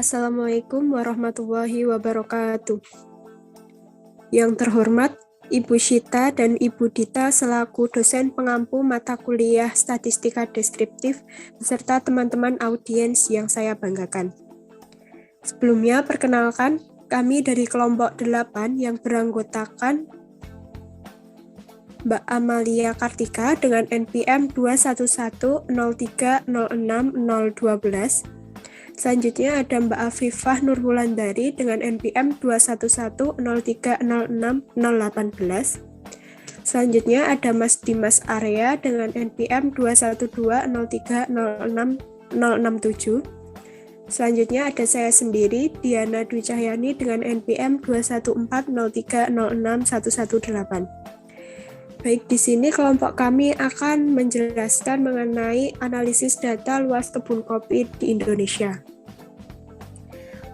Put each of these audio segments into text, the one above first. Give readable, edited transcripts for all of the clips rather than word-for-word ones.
Assalamualaikum warahmatullahi wabarakatuh. Yang terhormat, Ibu Syita dan Ibu Dita selaku dosen pengampu mata kuliah Statistika Deskriptif beserta teman-teman audiens yang saya banggakan. Sebelumnya, perkenalkan, kami dari kelompok 8 yang beranggotakan Mbak Amalia Kartika dengan NPM 21103060012. Selanjutnya ada Mbak Afifah Nurwulandari dengan NPM 21103060018. Selanjutnya ada Mas Dimas Arya dengan NPM 21203060067. Selanjutnya ada saya sendiri, Diana Dwi Cahyani dengan NPM 21403061118. Baik, di sini kelompok kami akan menjelaskan mengenai analisis data luas kebun kopi di Indonesia.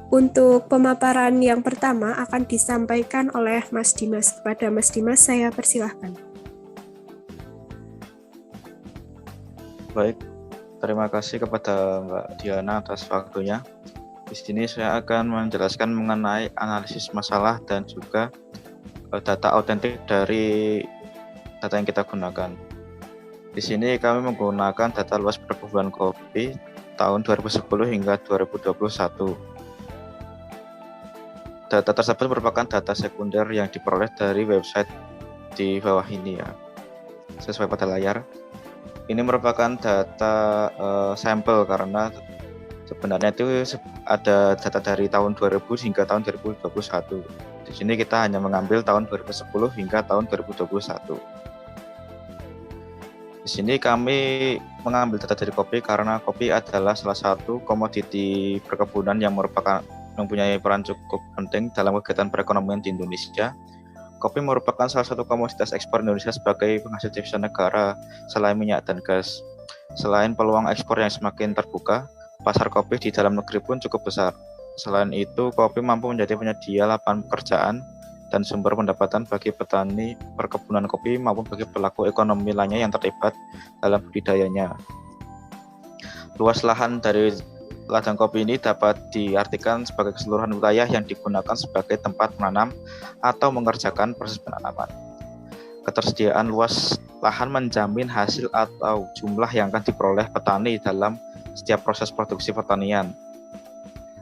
Untuk pemaparan yang pertama akan disampaikan oleh Mas Dimas. Kepada Mas Dimas, saya persilahkan. Baik, terima kasih kepada Mbak Diana atas waktunya. Di sini saya akan menjelaskan mengenai analisis masalah dan juga data autentik dari data yang kita gunakan. Di sini kami menggunakan data luas perkebunan kopi tahun 2010 hingga 2021. Data tersebut merupakan data sekunder yang diperoleh dari website di bawah ini ya, sesuai pada layar. Ini merupakan data sampel karena sebenarnya itu ada data dari tahun 2000 hingga tahun 2021. Di sini kita hanya mengambil tahun 2010 hingga tahun 2021. Di sini kami mengambil data dari kopi karena kopi adalah salah satu komoditi perkebunan yang mempunyai peran cukup penting dalam kegiatan perekonomian di Indonesia. Kopi merupakan salah satu komoditas ekspor Indonesia sebagai penghasil devisa negara selain minyak dan gas. Selain peluang ekspor yang semakin terbuka, pasar kopi di dalam negeri pun cukup besar. Selain itu, kopi mampu menjadi penyedia lapangan pekerjaan dan sumber pendapatan bagi petani perkebunan kopi maupun bagi pelaku ekonomi lainnya yang terlibat dalam budidayanya. Luas lahan dari ladang kopi ini dapat diartikan sebagai keseluruhan wilayah yang digunakan sebagai tempat menanam atau mengerjakan proses penanaman. Ketersediaan luas lahan menjamin hasil atau jumlah yang akan diperoleh petani dalam setiap proses produksi pertanian.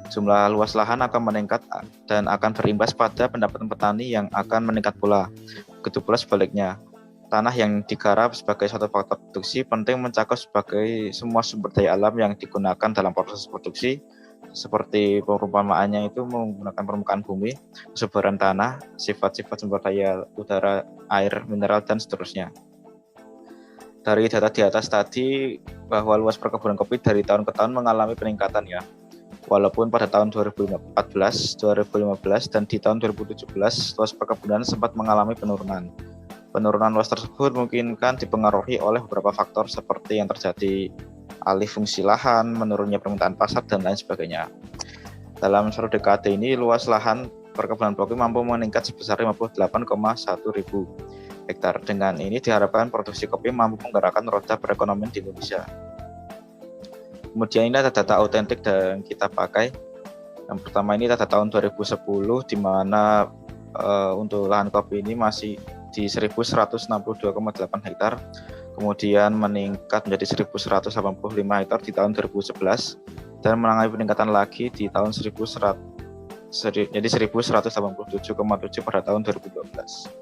Jumlah luas lahan akan meningkat dan akan berimbas pada pendapatan petani yang akan meningkat pula. Begitu pula sebaliknya, tanah yang digarap sebagai suatu faktor produksi penting mencakup sebagai semua sumber daya alam yang digunakan dalam proses produksi, seperti perumpamaannya itu menggunakan permukaan bumi, kesuburan tanah, sifat-sifat sumber daya udara, air, mineral, dan seterusnya. Dari data di atas tadi, bahwa luas perkebunan kopi dari tahun ke tahun mengalami peningkatan ya. Walaupun pada tahun 2014, 2015, dan di tahun 2017, luas perkebunan sempat mengalami penurunan. Penurunan luas tersebut mungkin dipengaruhi oleh beberapa faktor seperti yang terjadi alih fungsi lahan, menurunnya permintaan pasar, dan lain sebagainya. Dalam suatu dekade ini, luas lahan perkebunan kopi mampu meningkat sebesar 58,1 ribu hektar. Dengan ini diharapkan produksi kopi mampu menggerakkan roda perekonomian di Indonesia. Kemudian ini ada data autentik yang kita pakai. Yang pertama ini data tahun 2010 di mana untuk lahan kopi ini masih di 1162,8 hektar. Kemudian meningkat menjadi 1185 hektar di tahun 2011 dan mengalami peningkatan lagi di tahun 1187,7 pada tahun 2012.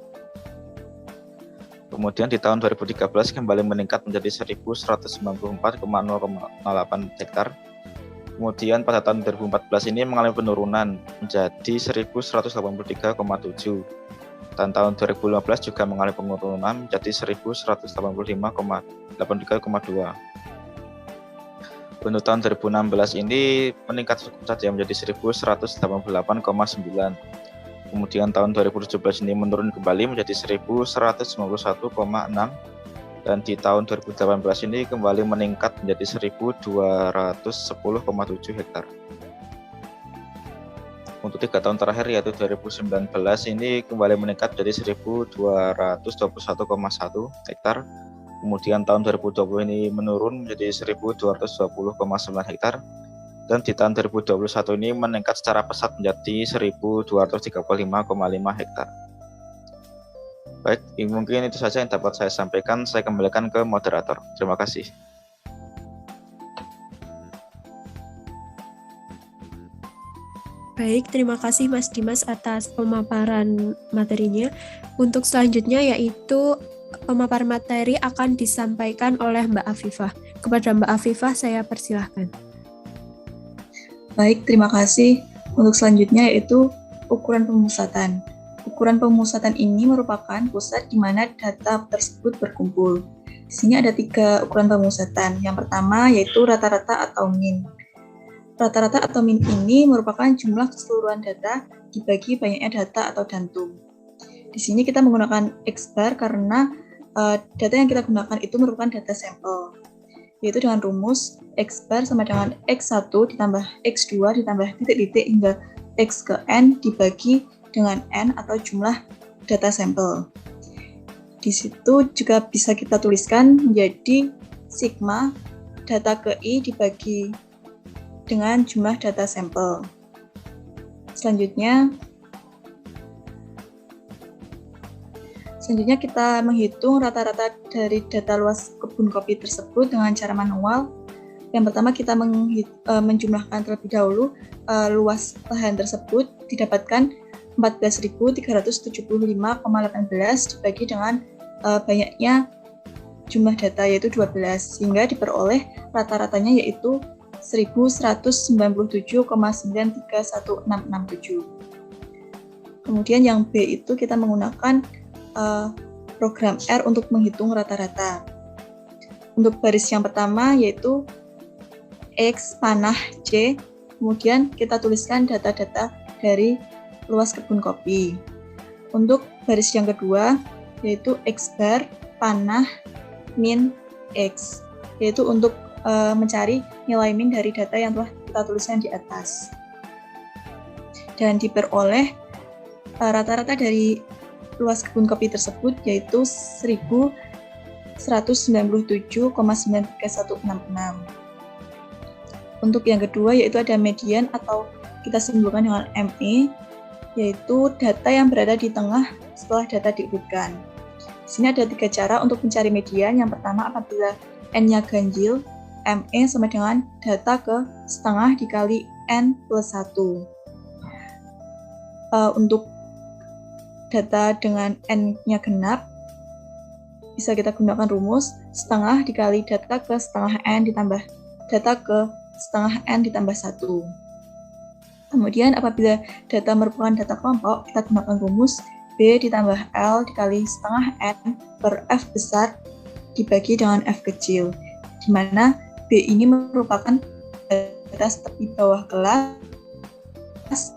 Kemudian di tahun 2013 kembali meningkat menjadi 1194,08 hektar. Kemudian pada tahun 2014 ini mengalami penurunan menjadi 1183,7. Dan tahun 2015 juga mengalami penurunan menjadi 1185,83,2. Untuk tahun 2016 ini meningkat cukup saja menjadi 1188,9. Kemudian tahun 2017 ini menurun kembali menjadi 1191,6 dan di tahun 2018 ini kembali meningkat menjadi 1210,7 hektar. Untuk 3 tahun terakhir yaitu 2019 ini kembali meningkat menjadi 1221,1 hektar. Kemudian tahun 2020 ini menurun menjadi 1220,9 hektar. dan di tahun 2021 ini meningkat secara pesat menjadi 1.235,5 hektar. Baik, mungkin itu saja yang dapat saya sampaikan. Saya kembalikan ke moderator. Terima kasih. Baik, terima kasih Mas Dimas atas pemaparan materinya. Untuk selanjutnya yaitu pemaparan materi akan disampaikan oleh Mbak Afifah. Kepada Mbak Afifah saya persilahkan. Baik, terima kasih. Untuk selanjutnya yaitu ukuran pemusatan. Ukuran pemusatan ini merupakan pusat di mana data tersebut berkumpul. Di sini ada 3 ukuran pemusatan. Yang pertama yaitu rata-rata atau min. Rata-rata atau min ini merupakan jumlah keseluruhan data dibagi banyaknya data atau dantum. Di sini kita menggunakan X bar karena data yang kita gunakan itu merupakan data sampel, yaitu dengan rumus X bar sama dengan X1 ditambah X2 ditambah titik-titik hingga X ke N dibagi dengan N atau jumlah data sampel. Di situ juga bisa kita tuliskan menjadi sigma data ke I dibagi dengan jumlah data sampel. Selanjutnya kita menghitung rata-rata dari data luas kebun kopi tersebut dengan cara manual. Yang pertama kita menjumlahkan terlebih dahulu luas lahan tersebut didapatkan 14.375,18 dibagi dengan banyaknya jumlah data yaitu 12 sehingga diperoleh rata-ratanya yaitu 1.197,931667. Kemudian yang B itu kita menggunakan program R untuk menghitung rata-rata. Untuk baris yang pertama yaitu X panah C, kemudian kita tuliskan data-data dari luas kebun kopi. Untuk baris yang kedua yaitu X bar panah min X, yaitu untuk mencari nilai min dari data yang telah kita tuliskan di atas. Dan diperoleh rata-rata dari luas kebun kopi tersebut yaitu 1.197,9316. Untuk yang kedua yaitu ada median atau kita simpulkan dengan ME, yaitu data yang berada di tengah setelah data diurutkan. Di sini ada 3 cara untuk mencari median. Yang pertama apabila N-nya ganjil, ME sama dengan data ke setengah dikali N plus 1. Untuk data dengan N-nya genap, bisa kita gunakan rumus setengah dikali data ke setengah N ditambah data ke setengah N ditambah 1. Kemudian apabila data merupakan data kelompok, kita gunakan rumus B ditambah L dikali setengah N per F besar dibagi dengan F kecil, di mana B ini merupakan data tepi bawah kelas,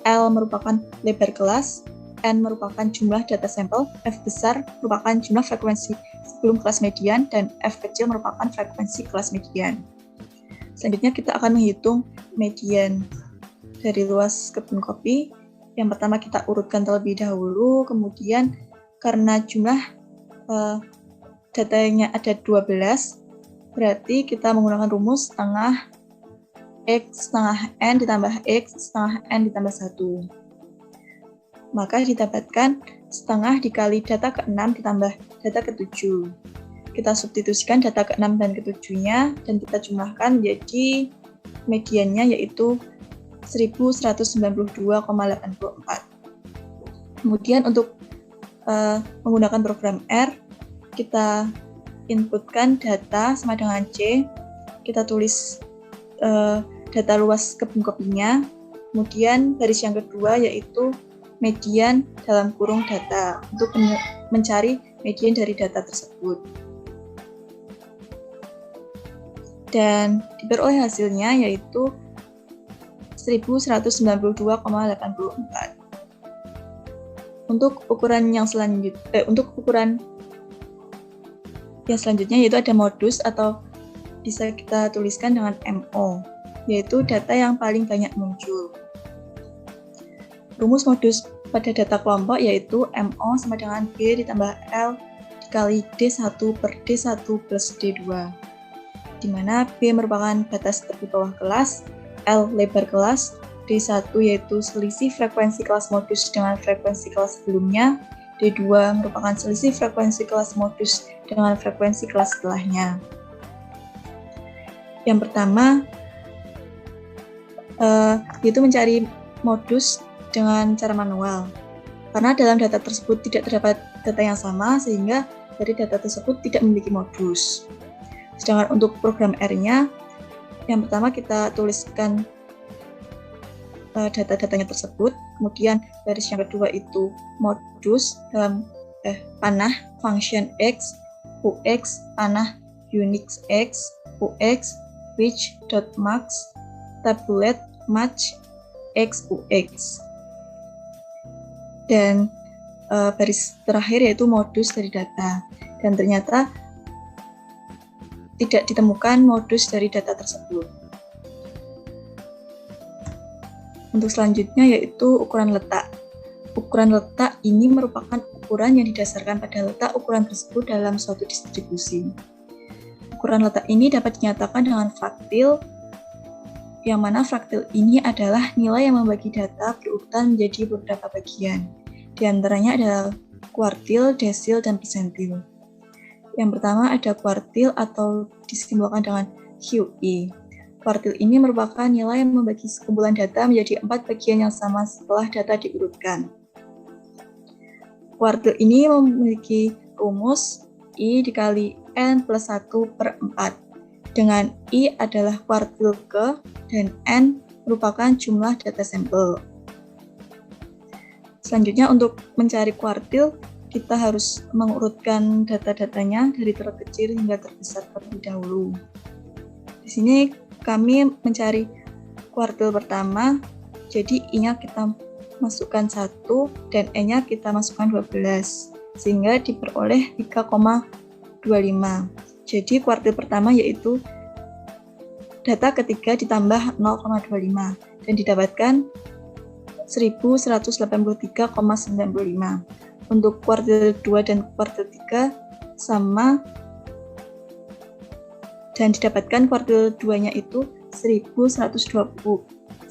L merupakan lebar kelas, N merupakan jumlah data sampel, F besar merupakan jumlah frekuensi sebelum kelas median, dan F kecil merupakan frekuensi kelas median. Selanjutnya kita akan menghitung median dari luas kebun kopi. Yang pertama kita urutkan terlebih dahulu, kemudian karena jumlah datanya ada 12, berarti kita menggunakan rumus setengah X setengah N ditambah X setengah N ditambah 1. Maka didapatkan setengah dikali data ke-6 ditambah data ke-7. Kita substitusikan data ke-6 dan ke-7-nya dan kita jumlahkan menjadi mediannya yaitu 1192,84. Kemudian untuk menggunakan program R, kita inputkan data sama dengan C, kita tulis data luas kebun kopinya, kemudian baris yang kedua yaitu median dalam kurung data untuk mencari median dari data tersebut. Dan diperoleh hasilnya yaitu 1192,84. Untuk ukuran yang selanjutnya yaitu ada modus atau bisa kita tuliskan dengan MO, yaitu data yang paling banyak muncul. Rumus modus pada data kelompok yaitu MO sama dengan B ditambah L dikali D1 per D1 plus D2. di mana B merupakan batas tepi bawah kelas, L lebar kelas, D1 yaitu selisih frekuensi kelas modus dengan frekuensi kelas sebelumnya, D2 merupakan selisih frekuensi kelas modus dengan frekuensi kelas setelahnya. Yang pertama, yaitu mencari modus dengan cara manual. Karena dalam data tersebut tidak terdapat data yang sama, sehingga dari data tersebut tidak memiliki modus. Sedangkan untuk program R-nya, yang pertama kita tuliskan data-datanya tersebut, kemudian baris yang kedua itu modus dalam panah function X, UX, panah Unix X, UX, which.max, tabulate, match, X, UX. Dan baris terakhir yaitu modus dari data. Dan ternyata tidak ditemukan modus dari data tersebut. Untuk selanjutnya yaitu ukuran letak. Ukuran letak ini merupakan ukuran yang didasarkan pada letak ukuran tersebut dalam suatu distribusi. Ukuran letak ini dapat dinyatakan dengan fraktil, yang mana fraktil ini adalah nilai yang membagi data berurutan menjadi beberapa bagian. Di antaranya adalah kuartil, desil, dan persentil. Yang pertama ada kuartil atau disimbolkan dengan QE. Kuartil ini merupakan nilai yang membagi sekumpulan data menjadi 4 bagian yang sama setelah data diurutkan. Kuartil ini memiliki rumus I dikali N plus 1 per 4. Dengan I adalah kuartil ke dan N merupakan jumlah data sampel. Selanjutnya untuk mencari kuartil, kita harus mengurutkan data-datanya dari terkecil hingga terbesar terlebih dahulu. Di sini kami mencari kuartil pertama, jadi I-nya kita masukkan 1 dan N-nya kita masukkan 12, sehingga diperoleh 3,25. Jadi kuartil pertama yaitu data ketiga ditambah 0,25 dan didapatkan 1183,95. Untuk kuartil 2 dan kuartil 3 sama dan didapatkan kuartil 2-nya itu 1192,1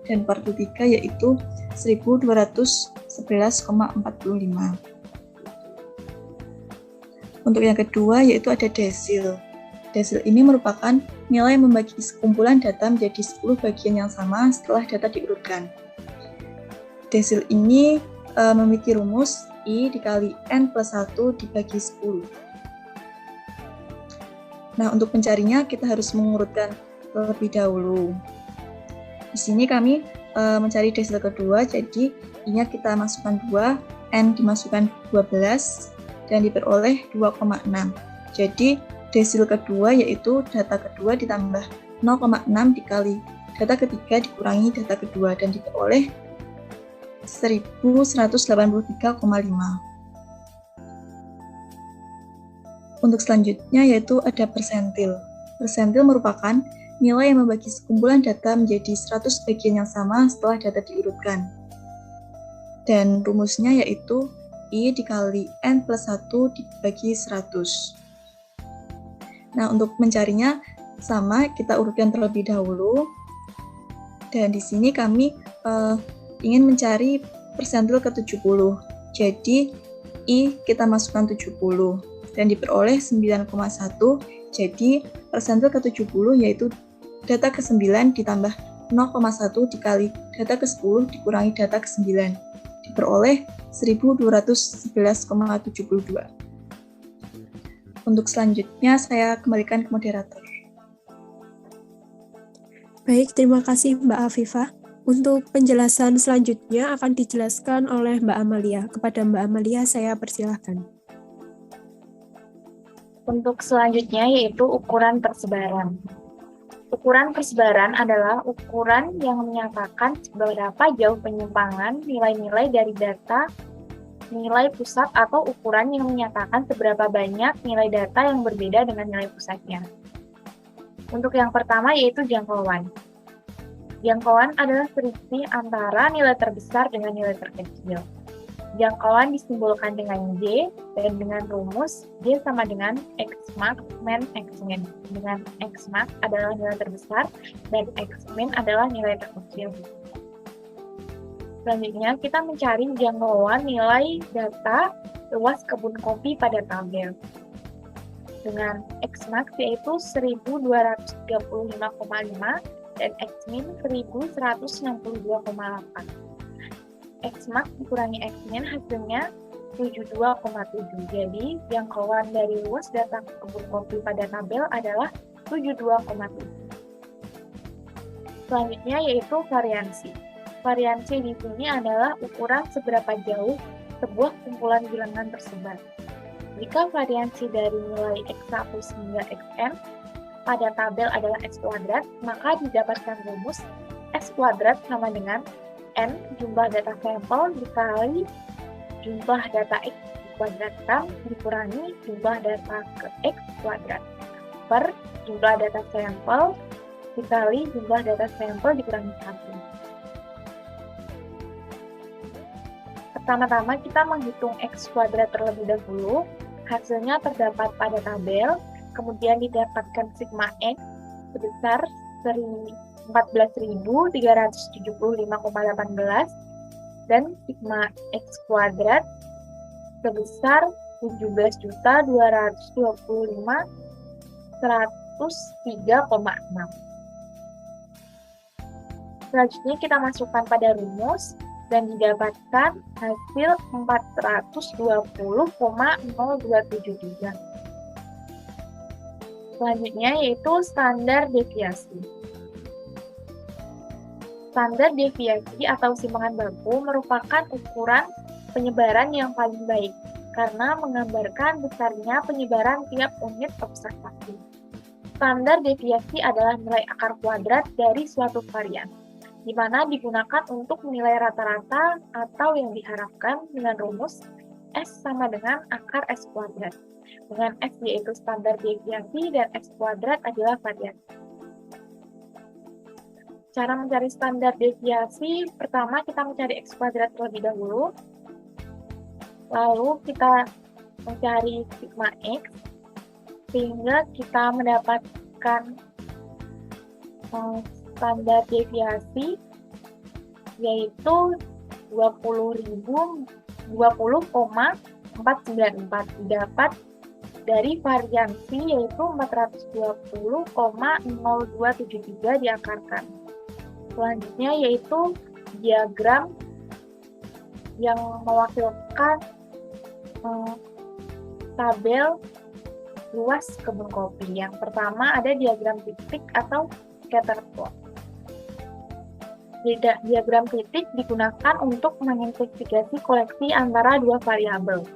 dan kuartil 3 yaitu 1211,45. Untuk yang kedua yaitu ada desil. Desil ini merupakan nilai yang membagi sekumpulan data menjadi 10 bagian yang sama setelah data diurutkan. Desil ini memiliki rumus I dikali N plus 1 dibagi 10. Nah, untuk mencarinya kita harus mengurutkan terlebih dahulu. Di sini kami mencari desil kedua, jadi I-nya kita masukkan 2, N dimasukkan 12, dan diperoleh 2,6. Jadi desil kedua yaitu data kedua ditambah 0,6 dikali data ketiga dikurangi data kedua dan diperoleh 1183,5. Untuk selanjutnya yaitu ada persentil. Persentil merupakan nilai yang membagi sekumpulan data menjadi 100 bagian yang sama setelah data diurutkan. Dan rumusnya yaitu I dikali N plus 1 dibagi 100. Nah, untuk mencarinya sama, kita urutkan terlebih dahulu. Dan di sini kami ingin mencari persentil ke-70. Jadi, I kita masukkan 70 dan diperoleh 9,1. Jadi, persentil ke-70 yaitu data ke-9 ditambah 0,1 dikali data ke-10 dikurangi data ke-9. Diperoleh 1211,72. Untuk selanjutnya, saya kembalikan ke moderator. Baik, terima kasih Mbak Afifah. Untuk penjelasan selanjutnya akan dijelaskan oleh Mbak Amalia. Kepada Mbak Amalia, saya persilahkan. Untuk selanjutnya yaitu ukuran persebaran. Ukuran persebaran adalah ukuran yang menyatakan seberapa jauh penyimpangan nilai-nilai dari data nilai pusat atau ukuran yang menyatakan seberapa banyak nilai data yang berbeda dengan nilai pusatnya. Untuk yang pertama yaitu jangkauan. Jangkauan adalah selisih antara nilai terbesar dengan nilai terkecil. Jangkauan disimbolkan dengan J dan dengan rumus J sama dengan X Xmax, min, Xmin. Dengan Xmax adalah nilai terbesar dan Xmin adalah nilai terkecil. Selanjutnya, kita mencari jangkauan nilai data luas kebun kopi pada tabel. Dengan Xmax yaitu 1235,5 dan Xmin 1162,8. Xmax dikurangi Xmin hasilnya 72,7. Jadi, jangkauan dari luas data kebun kopi pada tabel adalah 72,7. Selanjutnya yaitu variansi. Variansi di sini adalah ukuran seberapa jauh sebuah kumpulan bilangan tersebar. Jika variansi dari nilai X1 hingga Xn pada tabel adalah X kuadrat, maka didapatkan rumus X kuadrat sama dengan N jumlah data sampel dikali jumlah data X dikuadratkan dikurangi jumlah data ke X kuadrat per jumlah data sampel dikali jumlah data sampel dikurangi 1. Pertama-tama kita menghitung X kuadrat terlebih dahulu. Hasilnya terdapat pada tabel, kemudian didapatkan sigma X sebesar 14.375,18 dan sigma X kuadrat sebesar 17.225.103,6. Selanjutnya kita masukkan pada rumus dan didapatkan hasil 420,0273. Selanjutnya yaitu standar deviasi. Standar deviasi atau simpangan baku merupakan ukuran penyebaran yang paling baik karena menggambarkan besarnya penyebaran tiap unit observasi. Standar deviasi adalah nilai akar kuadrat dari suatu varian, di mana digunakan untuk menilai rata-rata atau yang diharapkan dengan rumus S sama dengan akar S kuadrat. Dengan S yaitu standar deviasi dan S kuadrat adalah variasi. Cara mencari standar deviasi, pertama kita mencari X kuadrat terlebih dahulu, lalu kita mencari sigma X, sehingga kita mendapatkan standar deviasi yaitu 20,494 didapat dari variansi yaitu 420,0273 diakarkan. Selanjutnya yaitu diagram yang mewakilkan tabel luas kebun kopi. Yang pertama ada diagram titik atau scatter plot. Diagram titik digunakan untuk menginvestigasi koleksi antara dua variabel.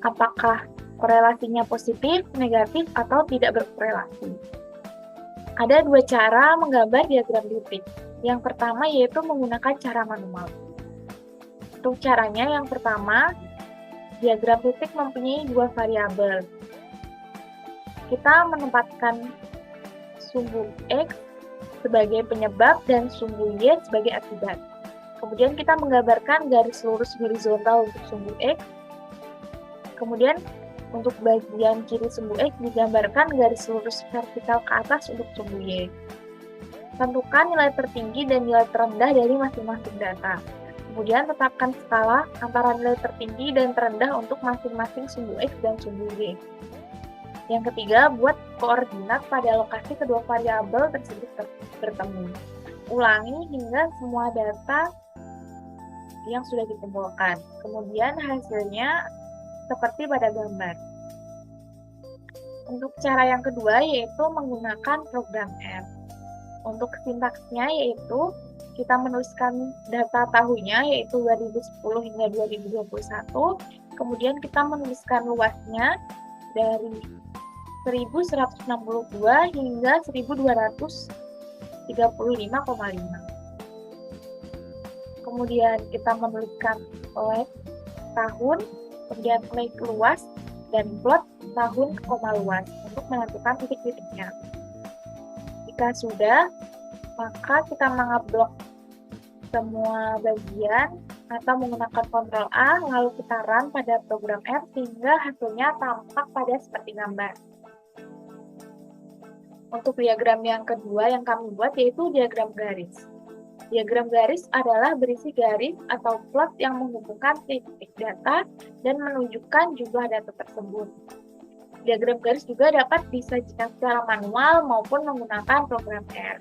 Apakah korelasinya positif, negatif, atau tidak berkorelasi? Ada dua cara menggambar diagram titik. Yang pertama yaitu menggunakan cara manual. Untuk caranya yang pertama, diagram titik mempunyai dua variabel. Kita menempatkan sumbu X sebagai penyebab dan sumbu Y sebagai akibat. Kemudian kita menggambarkan garis lurus horizontal untuk sumbu X. Kemudian untuk bagian kiri sumbu X digambarkan garis lurus vertikal ke atas untuk sumbu Y. Tentukan nilai tertinggi dan nilai terendah dari masing-masing data. Kemudian tetapkan skala antara nilai tertinggi dan terendah untuk masing-masing sumbu X dan sumbu Y. Yang ketiga, buat koordinat pada lokasi kedua variabel tersebut bertemu. Ulangi hingga semua data yang sudah dikumpulkan. Kemudian hasilnya seperti pada gambar. Untuk cara yang kedua yaitu menggunakan program R. Untuk sintaksnya yaitu kita menuliskan data tahunnya yaitu 2010 hingga 2021. Kemudian kita menuliskan luasnya dari 1162 hingga 1235,5. Kemudian kita menuliskan flag tahun, kemudian flag luas, dan plot tahun, luas untuk menentukan titik-titiknya. Jika sudah, maka kita mengeblok semua bagian atau menggunakan Ctrl A, lalu kita run pada program R sehingga hasilnya tampak pada seperti gambar. Untuk diagram yang kedua yang kami buat yaitu diagram garis. Diagram garis adalah berisi garis atau plot yang menghubungkan titik data dan menunjukkan jumlah data tersebut. Diagram garis juga dapat disajikan secara manual maupun menggunakan program R.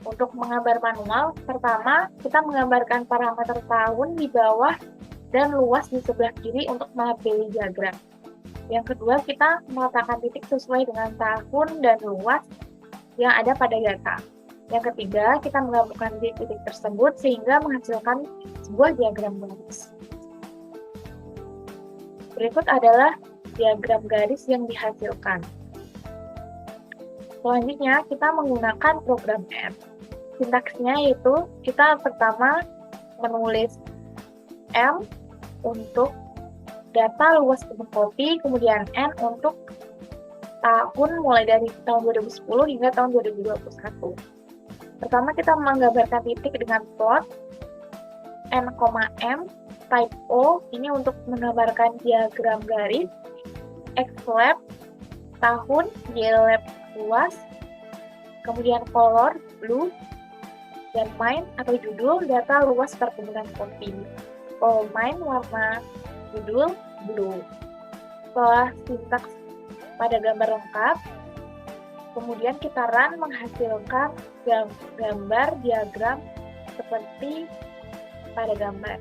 Untuk menggambar manual, pertama kita menggambarkan parameter tahun di bawah dan luas di sebelah kiri untuk melabeli diagram. Yang kedua, kita meletakkan titik sesuai dengan tahun dan luas yang ada pada data. Yang ketiga, kita menggabungkan titik tersebut sehingga menghasilkan sebuah diagram garis. Berikut adalah diagram garis yang dihasilkan. Selanjutnya, kita menggunakan program R. Sintaksnya yaitu kita pertama menulis M untuk data luas kebun kopi, kemudian N untuk tahun mulai dari tahun 2010 hingga tahun 2021. Pertama kita menggambarkan titik dengan plot N, M, type O, ini untuk menggambarkan diagram garis, X lab, tahun, Y lab, luas, kemudian color, blue, dan mine atau judul, data luas perkebunan kopi. All mine warna judul, blue. Setelah sintaks pada gambar lengkap, kemudian kita run menghasilkan gambar diagram seperti pada gambar.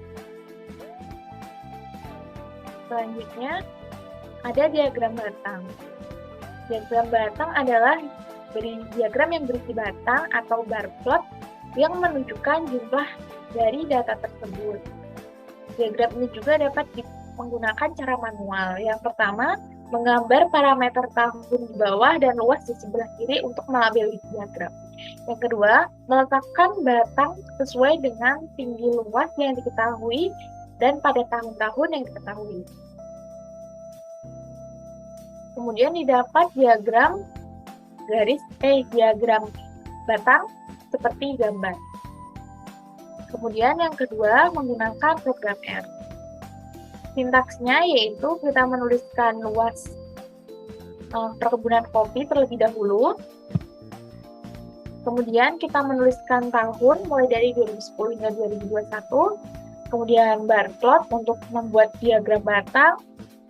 Selanjutnya, ada diagram batang. Diagram batang adalah diagram yang berisi batang atau bar plot yang menunjukkan jumlah dari data tersebut. Diagram ini juga dapat menggunakan cara manual. Yang pertama, menggambar parameter tahun di bawah dan luas di sebelah kiri untuk melabeli diagram. Yang kedua, meletakkan batang sesuai dengan tinggi luas yang diketahui dan pada tahun-tahun yang diketahui. Kemudian didapat diagram diagram batang seperti gambar. Kemudian yang kedua, menggunakan program R. Sintaksnya yaitu kita menuliskan luas perkebunan kopi terlebih dahulu. Kemudian kita menuliskan tahun mulai dari 2010 hingga 2021. Kemudian bar plot untuk membuat diagram batang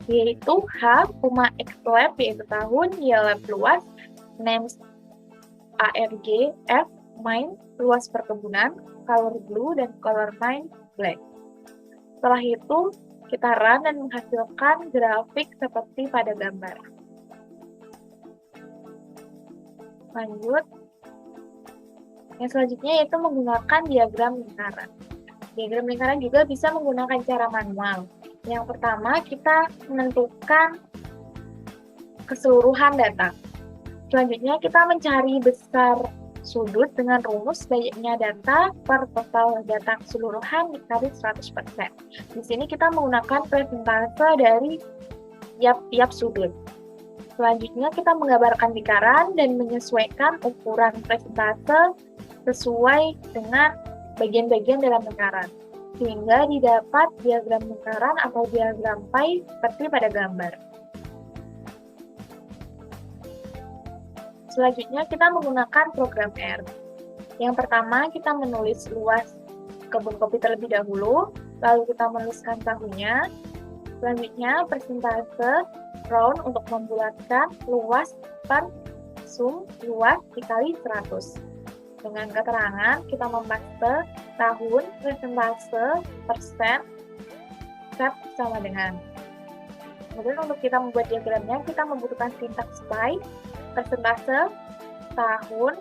yaitu H, X lab yaitu tahun, Y lab luas, names ARG, F, mine luas perkebunan, color blue dan color mine black. Setelah itu kita run dan menghasilkan grafik seperti pada gambar. Lanjut. Yang selanjutnya yaitu menggunakan diagram lingkaran. Diagram lingkaran juga bisa menggunakan cara manual. Yang pertama, kita menentukan keseluruhan data. Selanjutnya, kita mencari besar sudut dengan rumus banyaknya data per total data keseluruhan dikali 100%. Di sini kita menggunakan persentase dari tiap sudut. Selanjutnya, kita menggambarkan lingkaran dan menyesuaikan ukuran persentase sesuai dengan bagian-bagian dalam lingkaran, sehingga didapat diagram lingkaran atau diagram pie seperti pada gambar. Selanjutnya, kita menggunakan program R. Yang pertama, kita menulis luas kebun kopi terlebih dahulu, lalu kita menuliskan tahunnya. Selanjutnya, persentase round untuk membulatkan luas per sum luas dikali 100. Dengan keterangan, kita memaste tahun, persentase, persen, set sama dengan. Kemudian untuk kita membuat diagramnya, kita membutuhkan sintaks pie, persentase, tahun,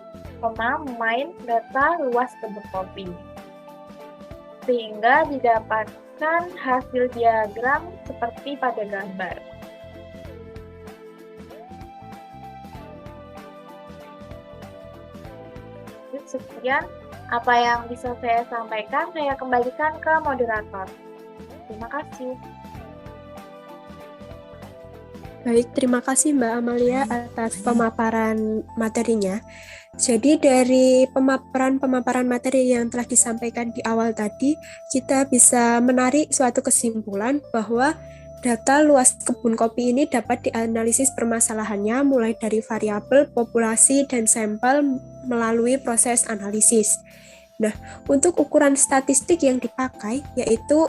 mine, data, luas kebun kopi. Sehingga didapatkan hasil diagram seperti pada gambar. Sekian apa yang bisa saya sampaikan, saya kembalikan ke moderator. Terima kasih. Baik, terima kasih Mbak Amalia atas pemaparan materinya. Jadi dari pemaparan materi yang telah disampaikan di awal tadi, kita bisa menarik suatu kesimpulan bahwa Data luas kebun kopi ini dapat dianalisis permasalahannya mulai dari variabel, populasi, dan sampel melalui proses analisis. Nah, untuk ukuran statistik yang dipakai yaitu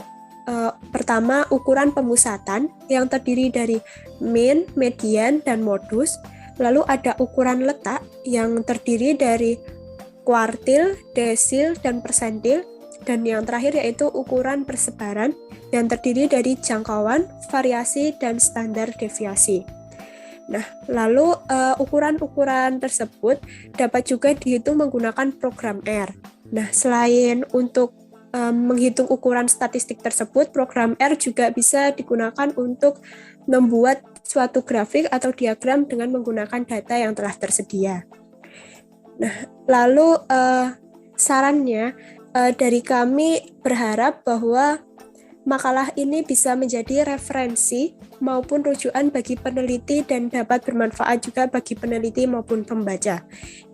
pertama, ukuran pemusatan yang terdiri dari mean, median, dan modus. Lalu ada ukuran letak yang terdiri dari kuartil, desil, dan persentil. Dan yang terakhir yaitu ukuran persebaran yang terdiri dari jangkauan, variasi, dan standar deviasi. Nah, lalu ukuran-ukuran tersebut dapat juga dihitung menggunakan program R. Nah, selain untuk menghitung ukuran statistik tersebut, program R juga bisa digunakan untuk membuat suatu grafik atau diagram dengan menggunakan data yang telah tersedia. Nah, lalu sarannya dari kami berharap bahwa makalah ini bisa menjadi referensi maupun rujukan bagi peneliti dan dapat bermanfaat juga bagi peneliti maupun pembaca.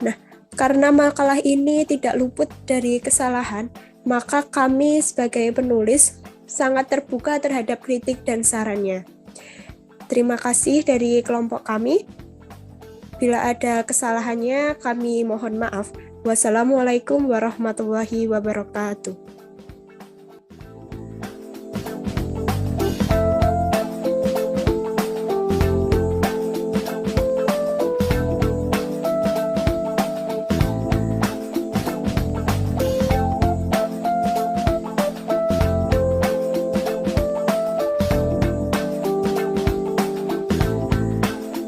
Nah, karena makalah ini tidak luput dari kesalahan, maka kami sebagai penulis sangat terbuka terhadap kritik dan sarannya. Terima kasih dari kelompok kami. Bila ada kesalahannya, kami mohon maaf. Wassalamualaikum warahmatullahi wabarakatuh.